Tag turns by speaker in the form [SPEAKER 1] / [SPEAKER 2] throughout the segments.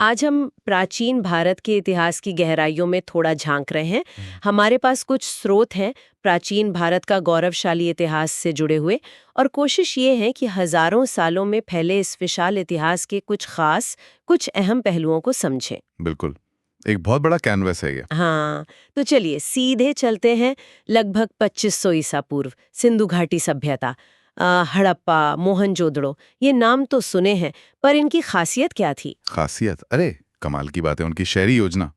[SPEAKER 1] आज हम प्राचीन भारत के इतिहास की गहराइयों में थोड़ा झांक रहे हैं। हमारे पास कुछ स्रोत हैं प्राचीन भारत का गौरवशाली इतिहास से जुड़े हुए, और कोशिश ये है कि हजारों सालों में फैले इस विशाल इतिहास के कुछ खास, कुछ अहम पहलुओं को समझें।
[SPEAKER 2] बिल्कुल। एक बहुत बड़ा कैनवस है ये।
[SPEAKER 1] हाँ, तो चलिए सीधे चलते हैं। लगभग 2500 ईसा पूर्व सिंधु घाटी सभ्यता, हड़प्पा, मोहनजोदड़ो, ये नाम तो सुने हैं, पर इनकी खासियत क्या थी?
[SPEAKER 2] खासियत, अरे कमाल की बात है। उनकी शहरी योजना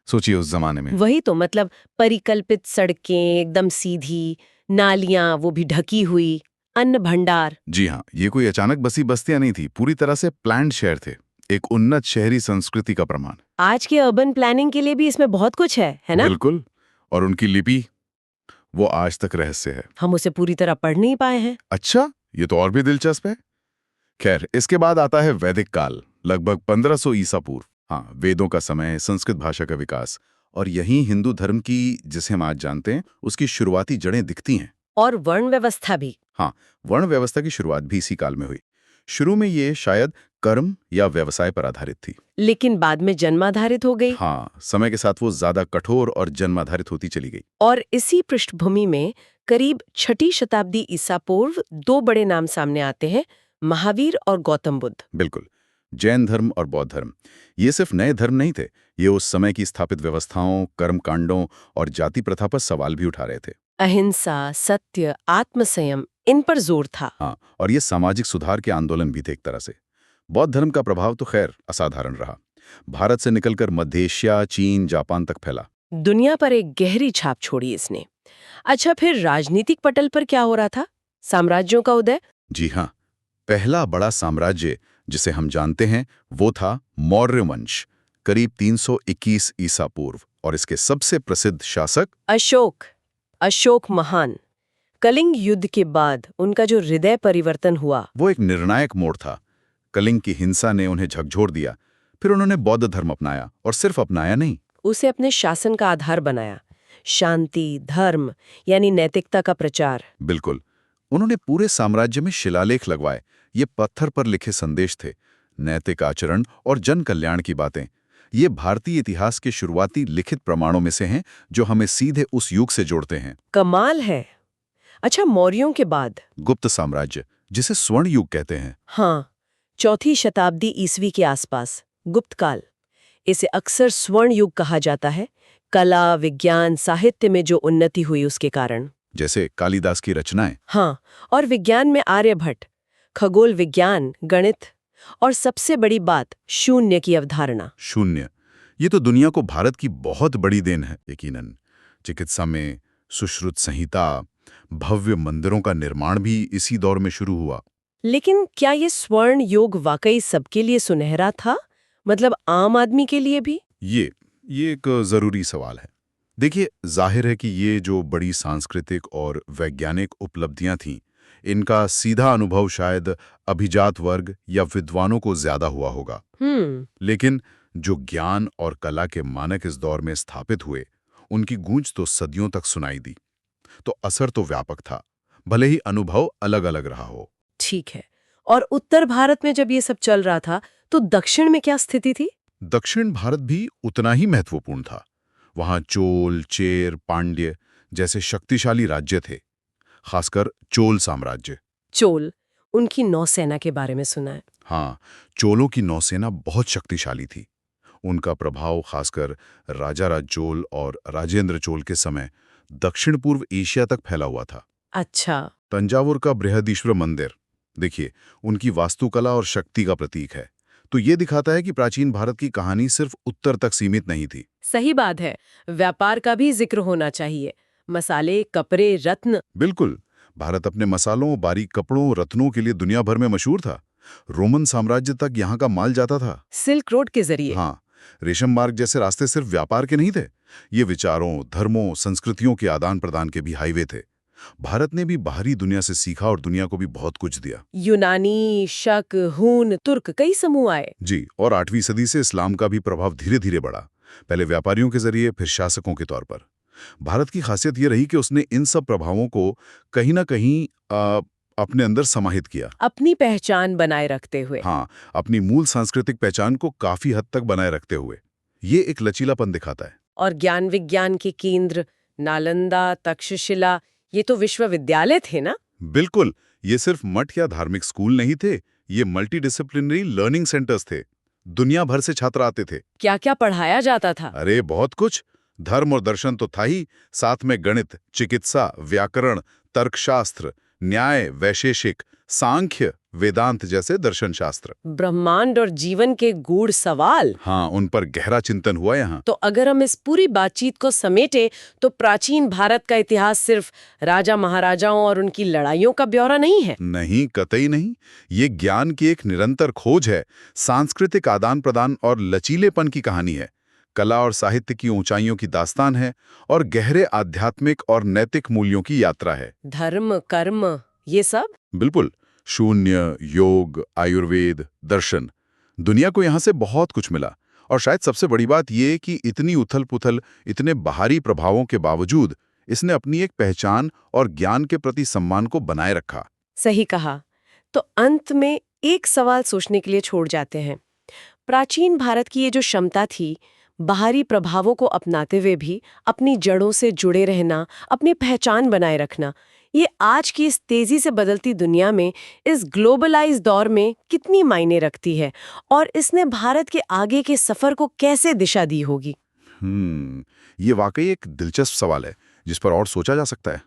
[SPEAKER 2] सोचिए उस जमाने में।
[SPEAKER 1] वही तो, मतलब परिकल्पित सड़कें एकदम सीधी, नालियां वो भी ढकी हुई, अन्न भंडार।
[SPEAKER 2] जी हाँ, ये कोई अचानक बसी बस्तियां नहीं थी, पूरी तरह से प्लान्ड शहर थे। एक उन्नत शहरी संस्कृति का प्रमाण।
[SPEAKER 1] आज के अर्बन प्लानिंग के लिए भी इसमें बहुत कुछ है ना?
[SPEAKER 2] बिल्कुल। और उनकी लिपि, वो आज तक रहस्य है।
[SPEAKER 1] हम उसे पूरी तरह पढ़ नहीं पाए हैं।
[SPEAKER 2] अच्छा, ये तो और भी दिलचस्प है। खैर, इसके बाद आता है वैदिक काल, लगभग 1500 ईसा पूर्व। हाँ, वेदों का समय, संस्कृत भाषा का विकास, और यहीं हिंदू धर्म की, जिसे हम आज जानते हैं, उसकी शुरुआती जड़ें दिखती हैं।
[SPEAKER 1] और वर्ण व्यवस्था भी।
[SPEAKER 2] हाँ, वर्ण व्यवस्था की शुरुआत भी इसी काल में हुई। शुरू में ये शायद कर्म या व्यवसाय पर आधारित थी।
[SPEAKER 1] लेकिन बाद में जन्माधारित हो गई।
[SPEAKER 2] हाँ, समय के साथ वो ज्यादा कठोर और जन्माधारित होती चली गई।
[SPEAKER 1] और इसी पृष्ठभूमि में करीब 6ठी शताब्दी ईसा पूर्व दो बड़े नाम सामने आते हैं, महावीर और गौतम बुद्ध।
[SPEAKER 2] बिल्कुल। जैन धर्म और बौद्ध धर्म, ये सिर्फ नए धर्म नहीं थे, ये उस समय की स्थापित व्यवस्थाओं, कर्मकांडों और जाति प्रथा पर सवाल भी उठा रहे थे।
[SPEAKER 1] अहिंसा, सत्य, आत्मसंयम, इन पर जोर था।
[SPEAKER 2] हाँ, और ये सामाजिक सुधार के आंदोलन भी थे एक तरह से। बौद्ध धर्म का प्रभाव तो खैर असाधारण रहा। भारत से निकलकर मध्य एशिया, चीन, जापान तक फैला।
[SPEAKER 1] दुनिया पर एक गहरी छाप छोड़ी इसने। अच्छा, फिर राजनीतिक पटल पर क्या हो रहा था? साम्राज्यों का उदय।
[SPEAKER 2] जी हाँ, पहला बड़ा साम्राज्य जिसे हम जानते हैं वो था मौर्य वंश, करीब 321 ईसा पूर्व, और इसके सबसे प्रसिद्ध शासक
[SPEAKER 1] अशोक। अशोक महान। कलिंग युद्ध के बाद उनका जो हृदय परिवर्तन हुआ।
[SPEAKER 2] वो एक निर्णायक मोड़ था। कलिंग की हिंसा ने उन्हें झकझोर दिया। फिर उन्होंने बौद्ध धर्म अपनाया, और सिर्फ अपनाया नहीं,
[SPEAKER 1] उसे अपने शासन का आधार बनाया। शांति, धर्म, यानी नैतिकता का प्रचार।
[SPEAKER 2] बिल्कुल। उन्होंने पूरे साम्राज्य में शिलालेख लगवाए। ये पत्थर पर लिखे संदेश थे, नैतिक आचरण और जन कल्याण की बातें। ये भारतीय इतिहास के शुरुआती लिखित प्रमाणों में से हैं, जो हमें सीधे उस युग से जोड़ते हैं।
[SPEAKER 1] कमाल है। अच्छा, मौर्यों के बाद?
[SPEAKER 2] गुप्त साम्राज्य, जिसे स्वर्ण युग कहते हैं।
[SPEAKER 1] हाँ, 4ठी शताब्दी ईस्वी के आसपास, गुप्त काल। इसे अक्सर स्वर्ण युग कहा जाता है। कला, विज्ञान, साहित्य में जो उन्नति हुई उसके कारण।
[SPEAKER 2] जैसे कालिदास की रचनाएं।
[SPEAKER 1] हाँ, और विज्ञान में आर्यभट्ट, खगोल विज्ञान, गणित, और सबसे बड़ी बात, शून्य की अवधारणा।
[SPEAKER 2] शून्य, ये तो दुनिया को भारत की बहुत बड़ी देन है। यकीनन चिकित्सा में सुश्रुत संहिता, भव्य मंदिरों का निर्माण भी इसी दौर में शुरू हुआ।
[SPEAKER 1] लेकिन क्या ये स्वर्ण युग वाकई सबके लिए सुनहरा था? मतलब आम आदमी के लिए भी?
[SPEAKER 2] ये एक जरूरी सवाल है। देखिए, जाहिर है कि ये जो बड़ी सांस्कृतिक और वैज्ञानिक उपलब्धियां थीं, इनका सीधा अनुभव शायद अभिजात वर्ग या विद्वानों को ज्यादा हुआ होगा। लेकिन जो ज्ञान और कला के मानक इस दौर में स्थापित हुए, उनकी गूंज तो सदियों तक सुनाई दी। तो असर तो व्यापक था, भले ही अनुभव अलग-अलग रहा हो।
[SPEAKER 1] ठीक है। और उत्तर भारत में जब ये सब चल रहा था, तो दक्षिण में क्या स्थिति थी?
[SPEAKER 2] दक्षिण भारत भी उतना ही महत्वपूर्ण था। वहां चोल, चेर, पांड्य जैसे शक्तिशाली राज्य थे, खासकर चोल साम्राज्य।
[SPEAKER 1] चोल, उनकी नौसेना के बारे में सुना है।
[SPEAKER 2] हाँ, चोलों की नौसेना बहुत शक्तिशाली थी। उनका प्रभाव खासकर राजा राज चोल और राजेंद्र चोल के समय दक्षिण पूर्व एशिया तक फैला हुआ था।
[SPEAKER 1] अच्छा।
[SPEAKER 2] तंजावुर का बृहदीश्वर मंदिर, देखिए, उनकी वास्तुकला और शक्ति का प्रतीक है। तो ये दिखाता है कि प्राचीन भारत की कहानी सिर्फ उत्तर तक सीमित नहीं थी।
[SPEAKER 1] सही बात है। व्यापार का भी जिक्र होना चाहिए। मसाले, कपड़े, रत्न।
[SPEAKER 2] बिल्कुल। भारत अपने मसालों, बारीक कपड़ों, रत्नों के लिए दुनिया भर में मशहूर था। रोमन साम्राज्य तक यहाँ का माल जाता था।
[SPEAKER 1] सिल्क रोड के जरिए।
[SPEAKER 2] हाँ, रेशम मार्ग जैसे रास्ते सिर्फ व्यापार के नहीं थे, ये विचारों, धर्मों, संस्कृतियों के आदान प्रदान के भी हाईवे थे। भारत ने भी बाहरी दुनिया से सीखा और दुनिया को भी बहुत कुछ दिया।
[SPEAKER 1] यूनानी, शक, हून, तुर्क, कई समूह आए।
[SPEAKER 2] जी, और 8वीं सदी से इस्लाम का भी प्रभाव धीरे धीरे बढ़ा, पहले व्यापारियों के जरिए, फिर शासकों के तौर पर। भारत की खासियत ये रही कि उसने इन सब प्रभावों को कहीं ना कहीं अपने अंदर समाहित किया।
[SPEAKER 1] अपनी पहचान बनाए रखते हुए।
[SPEAKER 2] हाँ, अपनी मूल सांस्कृतिक पहचान को काफी हद तक बनाए रखते हुए। ये एक लचीलापन दिखाता है।
[SPEAKER 1] और ज्ञान विज्ञान के केंद्र नालंदा, तक्षशिला, ये तो विश्वविद्यालय थे ना?
[SPEAKER 2] बिल्कुल, ये सिर्फ मठ या धार्मिक स्कूल नहीं थे, ये मल्टीडिसिप्लिनरी लर्निंग सेंटर्स थे। दुनिया भर से छात्र आते थे।
[SPEAKER 1] क्या क्या पढ़ाया जाता था?
[SPEAKER 2] अरे बहुत कुछ। धर्म और दर्शन तो था ही, साथ में गणित, चिकित्सा, व्याकरण, तर्कशास्त्र, न्याय, वैशेषिक, सांख्य, वेदांत जैसे दर्शन शास्त्र।
[SPEAKER 1] ब्रह्मांड और जीवन के गूढ़ सवाल।
[SPEAKER 2] हाँ, उन पर गहरा चिंतन हुआ यहाँ।
[SPEAKER 1] तो अगर हम इस पूरी बातचीत को समेटे तो प्राचीन भारत का इतिहास सिर्फ राजा महाराजाओं और उनकी लड़ाइयों का ब्यौरा नहीं है।
[SPEAKER 2] नहीं, कतई नहीं। ये ज्ञान की एक निरंतर खोज है, सांस्कृतिक आदान प्रदान और लचीलेपन की कहानी है, कला और साहित्य की ऊंचाइयों की दास्तान है, और गहरे आध्यात्मिक और नैतिक मूल्यों की यात्रा है।
[SPEAKER 1] धर्म, कर्म, ये सब?
[SPEAKER 2] बिल्कुल। शून्य, योग, आयुर्वेद, दर्शन, दुनिया को यहाँ से बहुत कुछ मिला। और शायद सबसे बड़ी बात ये कि इतनी उथल-पुथल, इतने बाहरी प्रभावों के बावजूद इसने अपनी एक पहचान और ज्ञान के प्रति सम्मान को बनाए रखा।
[SPEAKER 1] सही कहा। तो अंत में एक सवाल सोचने के लिए छोड़ जाते हैं। प्राचीन भारत की ये जो क्षमता थी, बाहरी प्रभावों को अपनाते हुए भी अपनी जड़ों से जुड़े रहना, अपनी पहचान बनाए रखना, ये आज की इस तेजी से बदलती दुनिया में, इस ग्लोबलाइज दौर में कितनी मायने रखती है, और इसने भारत के आगे के सफर को कैसे दिशा दी होगी?
[SPEAKER 2] ये वाकई एक दिलचस्प सवाल है जिस पर और सोचा जा सकता है।